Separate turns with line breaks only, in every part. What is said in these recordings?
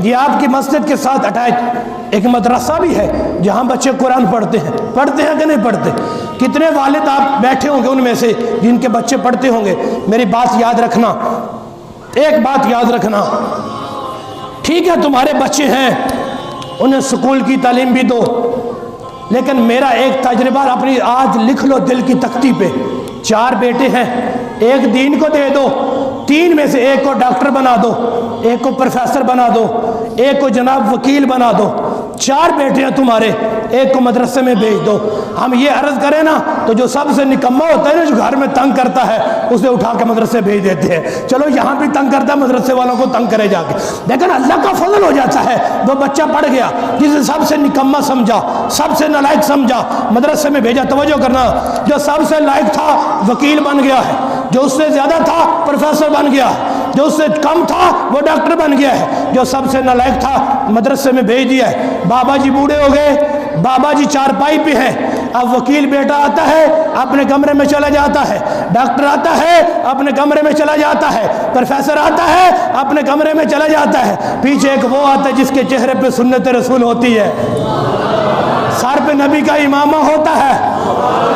یہ آپ کی مسجد کے ساتھ اٹیچ ایک مدرسہ بھی ہے جہاں بچے قرآن پڑھتے ہیں کہ نہیں پڑھتے؟ کتنے والد آپ بیٹھے ہوں گے ان میں سے جن کے بچے پڑھتے ہوں گے؟ میری بات یاد رکھنا، ایک بات یاد رکھنا، ٹھیک ہے تمہارے بچے ہیں انہیں سکول کی تعلیم بھی دو، لیکن میرا ایک تجربہ اپنی آج لکھ لو دل کی تختی پہ، 4 بیٹے ہیں، ایک دین کو دے دو، 3 میں سے ایک کو ڈاکٹر بنا دو، ایک کو پروفیسر بنا دو، ایک کو جناب وکیل بنا دو، 4 بیٹے ہیں تمہارے، ایک کو مدرسے میں بھیج دو۔ ہم یہ عرض کریں نا تو جو سب سے نکما ہوتا ہے نا، جو گھر میں تنگ کرتا ہے، اسے اٹھا کے مدرسے بھیج دیتے ہیں، چلو یہاں بھی تنگ کرتا ہے مدرسے والوں کو تنگ کرے جا کے، لیکن اللہ کا فضل ہو جاتا ہے، وہ بچہ پڑھ گیا جسے سب سے نکما سمجھا، سب سے نالائق سمجھا، مدرسے میں بھیجا۔ توجہ کرنا، جو سب سے لائق تھا وکیل بن گیا ہے، جو اس سے زیادہ تھا پروفیسر بن گیا ہے، جو اس سے کم تھا وہ ڈاکٹر بن گیا ہے، جو سب سے نالائق تھا مدرسے میں بھیج دیا ہے۔ بابا جی بوڑھے ہو گئے، بابا جی چارپائی پہ ہیں، اب وکیل بیٹا آتا ہے اپنے کمرے میں چلا جاتا ہے، ڈاکٹر آتا ہے اپنے کمرے میں چلا جاتا ہے، پروفیسر آتا ہے اپنے کمرے میں چلا جاتا ہے، پیچھے ایک وہ آتا ہے جس کے چہرے پہ سنت رسول ہوتی ہے، سر پہ نبی کا امامہ ہوتا ہے،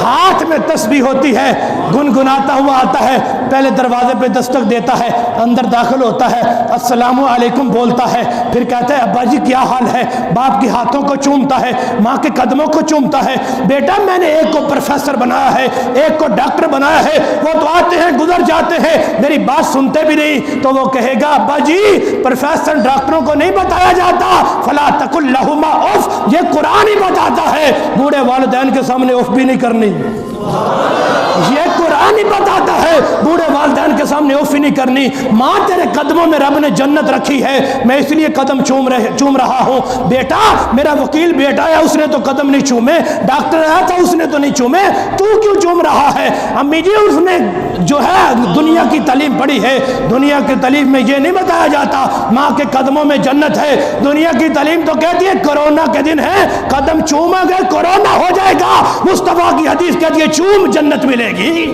ہاتھ میں تسبیح ہوتی ہے، گنگناتا ہوا آتا ہے، پہلے دروازے پہ دستک دیتا ہے، اندر داخل ہوتا ہے، السلام علیکم بولتا ہے، پھر کہتا ہے ابا جی کیا حال ہے، باپ کے ہاتھوں کو چومتا ہے، ماں کے قدموں کو چومتا ہے، بیٹا میں نے ایک کو پروفیسر بنایا ہے، ایک کو ڈاکٹر بنایا ہے، وہ تو آتے ہیں گزر جاتے ہیں، میری بات سنتے بھی نہیں، تو وہ کہے گا ابا جی پروفیسر ڈاکٹروں کو نہیں بتایا جاتا، فلا تقل لہما اف، یہ قرآن ہی بتاتا ہے، بوڑھے والدین کے سامنے اف بھی نہیں کرنی، یہ قرآن ہی بتاتا ہے، بوڑھے والدین کے سامنے اوفی نہیں کرنی۔ ماں تیرے قدموں میں رب نے جنت رکھی ہے، میں اس لیے قدم چوم رہا ہوں، بیٹا میرا وکیل بیٹا ہے اس نے تو قدم نہیں چومے، ڈاکٹر آیا تھا اس نے تو نہیں چومے، تو کیوں چوم رہا ہے؟ امی جی اس نے جو ہے دنیا کی تعلیم پڑھی ہے، دنیا کی تعلیم میں یہ نہیں بتایا جاتا ماں کے قدموں میں جنت ہے، دنیا کی تعلیم تو کہتی ہے کرونا کے دن ہے، قدم چوما گئے کرونا ہو جائے گا، مصطفیٰ کی حدیث کہتی ہے چوم جنت ملے گی،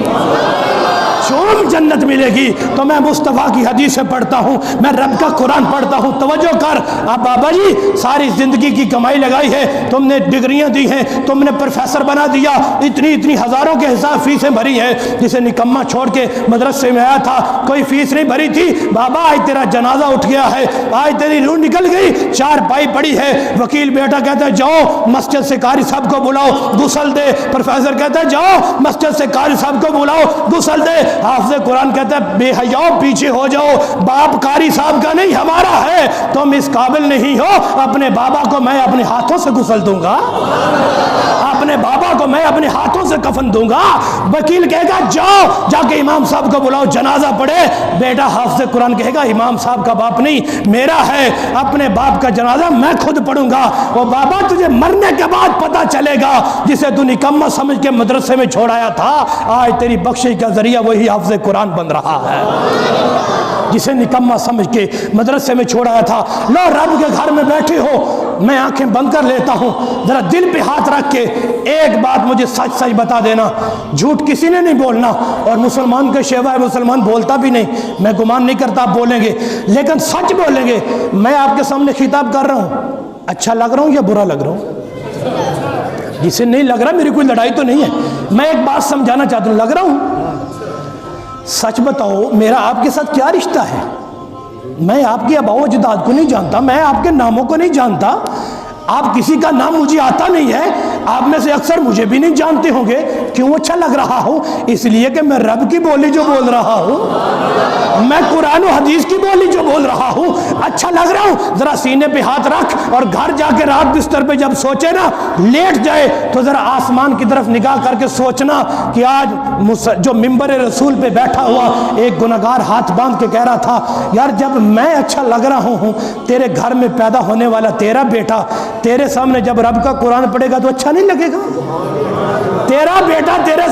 چوم جنت ملے گی۔ تو میں مصطفیٰ کی حدیث سے پڑھتا ہوں، میں رب کا قرآن پڑھتا ہوں، توجہ کر۔ اب بابا جی ساری زندگی کی کمائی لگائی ہے، تم نے ڈگریاں دی ہیں، تم نے پروفیسر بنا دیا، اتنی ہزاروں کے حساب فیسیں بھری ہیں، جسے نکما چھوڑ کے مدرسے میں آیا تھا کوئی فیس نہیں بھری تھی، بابا آج تیرا جنازہ اٹھ گیا ہے، آج تیری روح نکل گئی، 4 پائی پڑی ہے، وکیل بیٹا کہتا ہے جاؤ مسجد سے قاری صاحب کو بلاؤ غسل دے، پروفیسر کہتا ہے جاؤ مسجد سے قاری صاحب کو بلاؤ غسل دے، حافظ قرآن کہتا ہے بے حیاؤ پیچھے ہو جاؤ، باپ قاری صاحب کا نہیں ہمارا ہے، تم اس قابل نہیں ہو، اپنے بابا کو میں اپنے ہاتھوں سے غسل دوں گا، اپنے بابا کو میں اپنے ہاتھوں سے کفن دوں گا۔ وکیل کہے گا جاؤ جا کے امام صاحب کو بلاؤ جنازہ پڑھے، بیٹا حافظ قرآن کہے گا امام صاحب کا باپ نہیں میرا ہے، اپنے باپ کا جنازہ میں خود پڑھوں گا۔ وہ بابا تجھے مرنے کے بعد پتہ چلے گا جسے تو نکما سمجھ کے مدرسے میں چھوڑایا تھا، آج تیری بخشش کا ذریعہ وہی حافظ قرآن بن رہا ہے، جسے نکما سمجھ کے مدرسے میں چھوڑایا تھا۔ لو رب کے گھر میں بیٹھے ہو، میں آنکھیں بند کر لیتا ہوں، ذرا دل پہ ہاتھ رکھ کے ایک بات مجھے سچ سچ بتا دینا، جھوٹ کسی نے نہیں بولنا، اور مسلمان کا شیوا ہے مسلمان بولتا بھی نہیں، میں گمان نہیں کرتا آپ بولیں گے، لیکن سچ بولیں گے۔ میں آپ کے سامنے خطاب کر رہا ہوں، اچھا لگ رہا ہوں یا برا لگ رہا ہوں؟ جسے نہیں لگ رہا میری کوئی لڑائی تو نہیں ہے، میں ایک بات سمجھانا چاہتا ہوں، لگ رہا ہوں؟ سچ بتاؤ میرا آپ کے ساتھ کیا رشتہ ہے؟ میں آپ کے آباء و اجداد کو نہیں جانتا، میں آپ کے ناموں کو نہیں جانتا، آپ کسی کا نام مجھے آتا نہیں ہے، آپ میں سے اکثر مجھے بھی نہیں جانتے ہوں گے، کیوں اچھا لگ رہا ہوں؟ اس لیے کہ میں رب کی بولی جو بول رہا ہوں، میں قرآن و حدیث کی بولی جو بول رہا ہوں، اچھا لگ رہا ہوں۔ ذرا سینے پہ ہاتھ رکھ اور گھر جا کے رات بستر پہ جب سوچے نا لیٹ جائے تو ذرا آسمان کی طرف نگاہ کر کے سوچنا کہ آج جو ممبر رسول پہ بیٹھا ہوا ایک گنہگار ہاتھ باندھ کے کہہ رہا تھا یار جب میں اچھا لگ رہا ہوں، تیرے گھر میں پیدا ہونے والا تیرا بیٹا تیرے سامنے جب رب کا قرآن پڑھے گا تو اچھا نہیں لگے گا؟ تیرا بیٹا تیرے